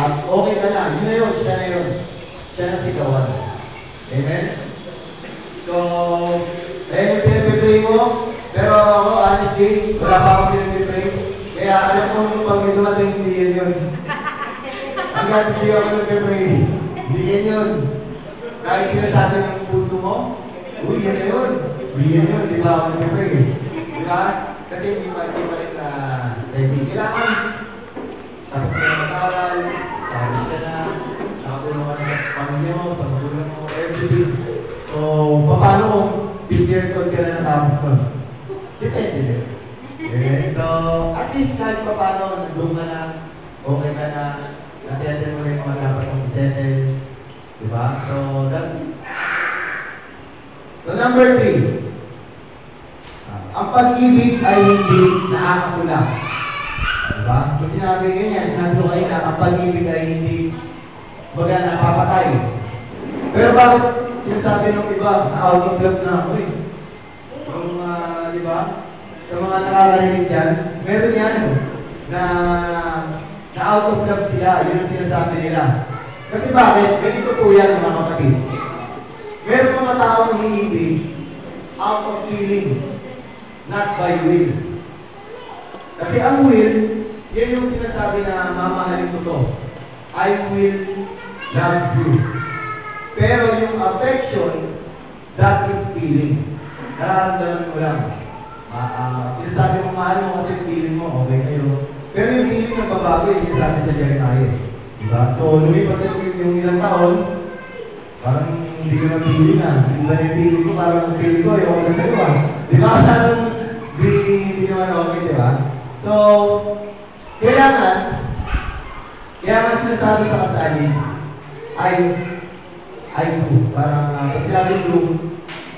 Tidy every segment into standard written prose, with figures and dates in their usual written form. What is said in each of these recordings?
Okay ka na. Yun na yun. Siya na yun. Siya na sigawan. Amen? So, yung pinag-pray mo, pero ako, honestly, wala pa akong pinag-pray. Kaya alam ko nung pag may dumating, hindi yan yun. Hanggang hindi ako nag-pray. Hindi yan yun. Kahit sinasabi ng puso mo, uy, yan na yun. Hindi yan yun. Di ba ako nag-pray? Di ba? Kasi hindi pa rin na ready. Kailangan. Tapos ka na mag-aral, tapos ka na, nakatulong ka na sa pamilya mo, sa magulang mo, everything. So, paano kung 50 years old ka na natapos nun? Depende din. Okay? So, at least kahit paano, nandun ka na, okay ka na, nasettle mo rin mga dapat mong settle. Diba? So, that's it. So, number 3. Ang pag-ibig ay hindi nakakapula. Diba? Kung sinabi ganyan, sinabi ko kayo na ang pag-ibig ay hindi baga napapatay. Pero bakit sinasabi ng iba na out of love na ako eh? Yung, diba? Sa mga nakakarinig yan, meron yan na out of love sila, yun ang sinasabi nila. Kasi bakit? Ganito po yan mga kapatid. Meron mga taong umiibig out of feelings, not by will. Kasi ang will, yan yung sinasabi na mamahalin ko to. I will love you. Pero yung affection, that is feeling. Nararamdaman mo lang. Sinasabi mo mahal mo kasi yung feeling mo, okay kayo. Pero yung feeling ng babago, yung sabi sa Jeremiah. Diba? So, lumipas yung ilang taon, parang hindi ko na-feeling na. Hindi ba na yung feeling ko, parang ang feeling ko, ayoko na sa'yo ah. Diba? Parang hindi naman okay, diba? So, kailangan sinasabi sa kasalis, I do. Parang, pag sinabi do,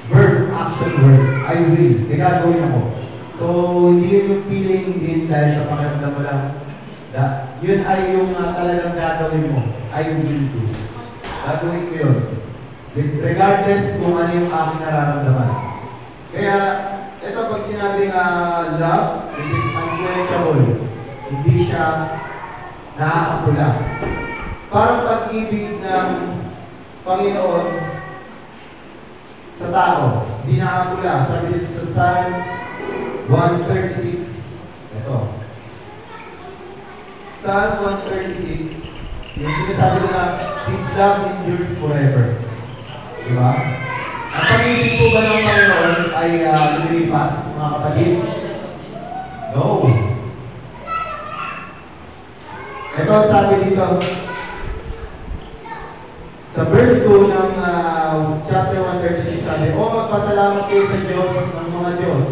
verb, action, word, I will. Kaya gagawin ako. So, hindi yun yung feeling din dahil sa pakiramdam mo lang. Yun ay yung talagang gagawin mo. I will do. Gagawin ko yun. Regardless kung ano yung aking nararamdaman. Kaya, ito pag sinabing love, it is unquenchable. Hindi siya nakakapula. Parang pag-ibig ng Panginoon sa tao, hindi nakakapula. Sabi dito sa Psalms 136. Ito. Psalm 136. Yung sinasabi ko na, His love endures forever. Diba? Ang pag-ibig po ba ng Panginoon ay lumilipas, mga kapatid? No. Ito sabi dito, sa verse 2 ng chapter 136, sabi, O magpasalamat kayo sa Diyos ng mga Diyos,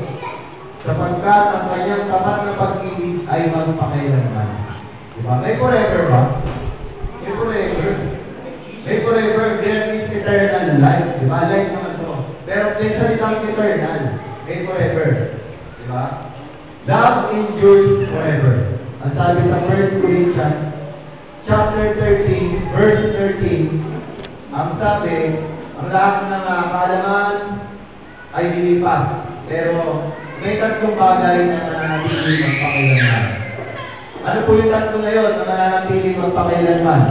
sapagkat ang kanyang tapat na pag-ibig ay magpakailanman. Diba? May forever ba? May forever. May forever. There is eternal life. Diba? Life naman to. Pero may salitang eternal. May forever. Diba? Love endures forever. Ang sabi sa 1 Corinthians chapter 13, verse 13, ang sabi, ang lahat ng kaalaman ay lilipas. Pero may tatlong bagay na mananatili magpakailanman. Ano po yung tatlo na yun na mananatili magpakailanman?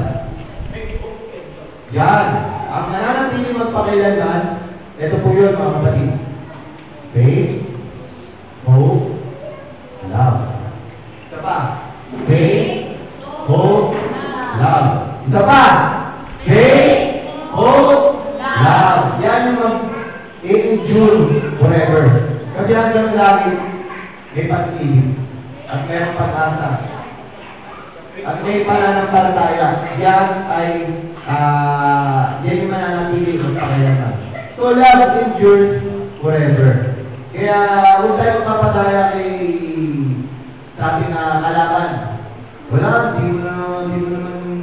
Yan. Ang mananatili magpakailanman, ito po yun mga kapatid. Faith, hope, love. Isa pa. Faith, hope, love. Isa pa. Faith, hope, love. Yan yung mag-endure forever. Kasi hanggang lagi may pag-ibig at mayroong pag-asa at may pananampalataya. Yan ay yan yung mananatili magpakailanman. So love endures forever. Kaya huwag tayo magpapadaya sa ating kalaban. Wala, di mo naman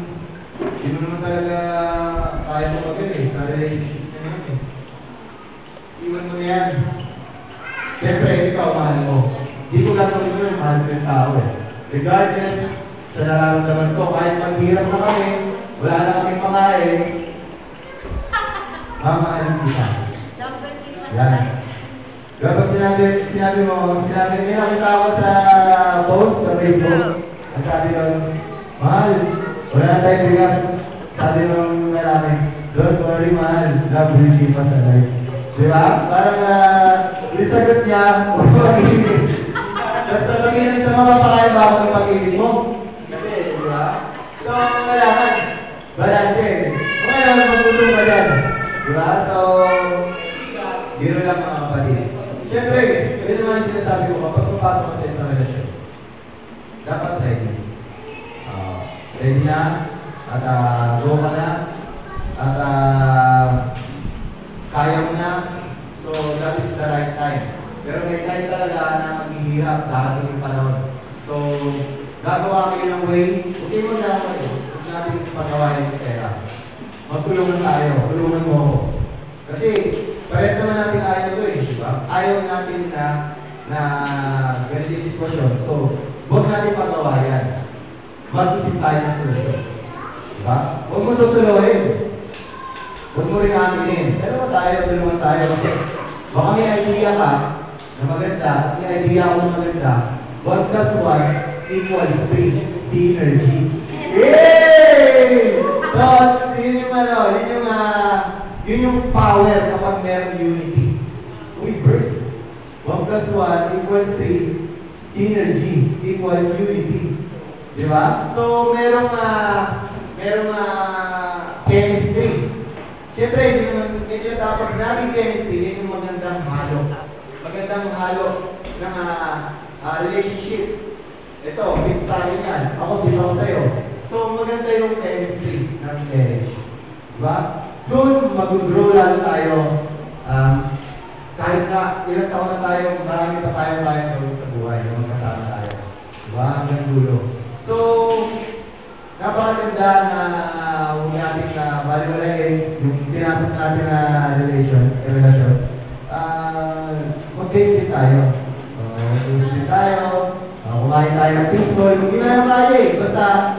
talaga kaya mo magawin sa relationship na yun eh. Iwan mo yan. Siyempre, ikaw, mahal mo. Di ko gagawin yun, mahal mo yung tao eh. Regardless sa nararamdaman ko, kahit maghirap na kami, wala na kami pangain, mamahalin kita. Yan. Kapag sinabi mo, may nakita ako sa post sa Facebook, ang sabi doon, mahal, Wala na tayong bigas. Sabi ng lalaki, don't worry man, love will keep us alive. Diba? Parang yung sagot niya, huwag mag-ibig. Tapos sasabihin rin sa mga papakain ba ako ng pag-ibig mo? Kasi, diba? So, kailangan, balance. Kung kailangan magtulong ka dyan. Diba? So, biro lang mga kapatid. Siyempre, yun naman yung sinasabi ko, kapag pupasok ka sa isang relasyon, dapat ready. Ready na, at go ka na, at kaya mo na, so that is the right time. Pero may time talaga na maghihirap lahat ng panahon. So, gagawa kayo ng way, okay mo na ako yun. Huwag natin pagawain yung pera. Magtulungan tayo, tulungan mo ako. Kasi, pares naman natin ayaw ko eh, di ba? Ayaw natin na ganito yung sitwasyon. So, huwag natin pagawayan. Mag-isip tayo ng solusyon. Diba? Huwag mo susuluhin. Huwag mo rin aminin. Pero tulungan tayo kasi baka may idea ka na maganda at may idea ako na maganda. 1 plus 1 equals 3. Synergy. Yay! So, yun yung power kapag meron unity. We burst. 1 plus 1 equals 3. Synergy equals unity. Diba? So, merong chemistry. Siyempre, medyo tapos namin chemistry, yun yung magandang halo. Magandang halo ng relationship. Ito, fit sa akin yan. Ako, fit ako sa'yo. So, maganda yung chemistry ng marriage. Diba? Doon, mag-grow lalo tayo. Kahit na, ilang taon na tayo, marami pa tayo gawin sa buhay. Yung magkasama tayo. Diba? Hanggang dulo. So, napakaganda na huwag natin na baliwalain yung pinasok natin na relasyon. Mag-date din tayo. Mag-date din tayo. Kumain tayo ng fishball. Hindi na yung kaya eh. Basta,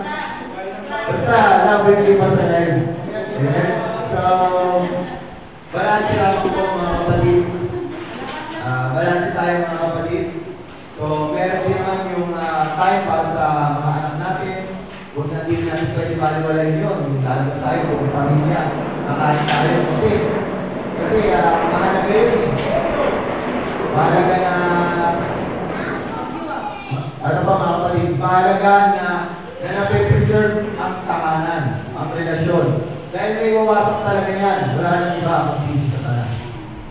love will keep us alive. So, balanse lang po mga kapatid. Balanse tayo mga kapatid. So, meron din naman yung time para sa mga anak natin. Huwag natin pwede baliwalain yun. Yung lalabas tayo, kung pamilya, nakain tayo. Kasi mahalaga yun eh. Mahalaga na, ano pa mga kapatid, mahalaga na nape-preserve ang takanan, ang relasyon. Dahil may wawasak talaga yan. Wala nang iba ang busy sa tanan.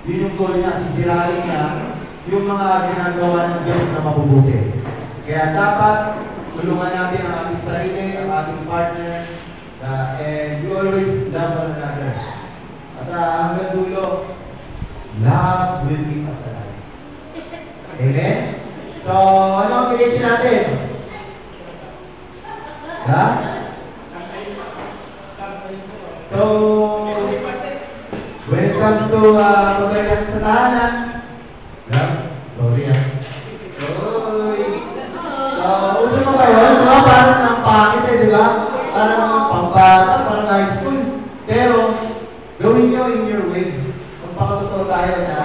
Yun yung goal niya, sisirain niya yung mga ginagawa ng Diyos na mabubuti. Kaya dapat tulungan natin ang ating sarili, ang ating partner, and you always love one another. At hanggang dulo, love will keep us alive. Amen? So, ano ang application natin? Ha? So, when it comes to pagkakita sa tahanan, sorry uso mo ba yun? Diba? Parang ang pangit eh, diba? Parang pambata, parang high school. Pero, gawin nyo in your way. Kung pakatotoo tayo na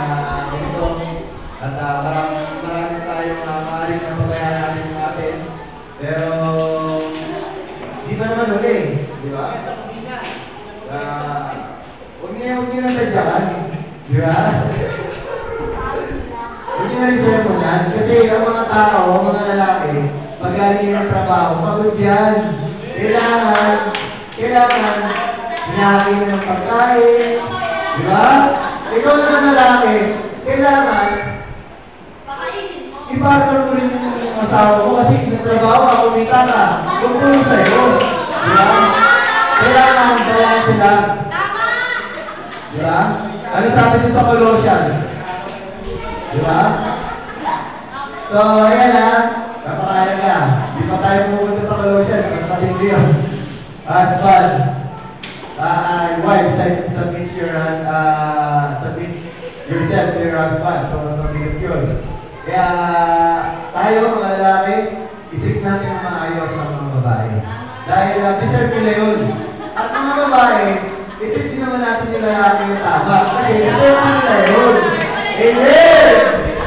ganito, at marami tayong maaaring na pagkayaan natin yung atin. Pero, di ba naman uli? Diba? Huwag niyo nang tadyakan. Diba? Huwag niyo na-reserve mo yan. Kasi ang mga tao, ang mga lalaki, pag-galing ng trabaho, pagod yan. Kailangan, hinahangin ng pagkain. Diba? Ikaw na lalaki, kailangan, ipartner mo rin yung asawa mo kasi nagtrabaho ka, kumita ka. Tungkol sa'yo. Diba? Kailangan, balance lang. Diba? Ano sabi niyo sa Colossians? Diba? So, ayan ha. Napakaya ka. Di pa tayo pumunta sa Colossians. Mas matindi yun. Husband. Wife, submit yourself to your husband. So, submit yun. Kaya, tayo mga lalaki, i-treat natin ang maayos sa mga babae. Dahil deserve nila yun. At mga babae, i-treat din naman natin yung lalaki yung tama. Kasi deserve nila yun. Amen!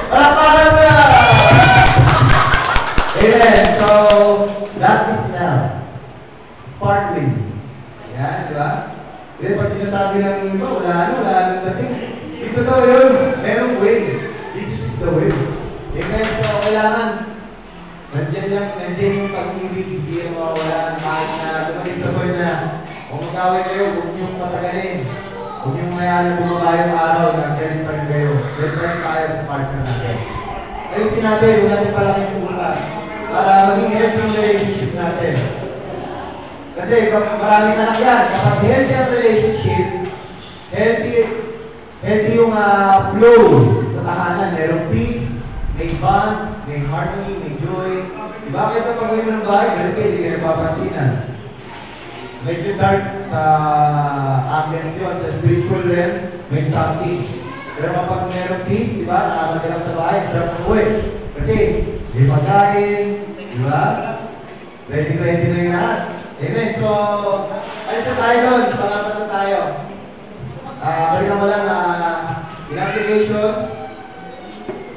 Palakpakan mo na! Amen! So, that is love. sparkling. Yan, di ba? Kasi pag sinasabi ng iba, wala nang dating. Dito daw yun, merong way. This is the way. Amen. So, kailangan, nandiyan yung pag-ibig, hindi yung mawawala, kahit na dumating sa point na, kung magkawin kayo, huwag niyong patagalin. Huwag niyong mayroon bumaba yung araw, nagkalit pa rin kayo. Then pa rin tayo sa partner natin. Ayusin natin, huwag natin palaki yung bukas. Para maging healthy yung relationship natin. Kasi maraming anak yan. Kapag healthy ang relationship, healthy yung flow sa tahanan. Merong peace, may bond, may harmony, may joy. Diba? Kaysa pag-uwi mo ng bahay, ganun kayo, hindi kayo napapansinan. Medyo dark sa ambience yun, sa spiritual realm, may something. Pero kapag merong peace, diba? Nakakagalaw sa bahay, sarap ng buhay. Kasi, may pagkain, diba? Ready na yung lahat. Amen. So, alis na tayo doon. Pangapat na tayo. Balikan mo lang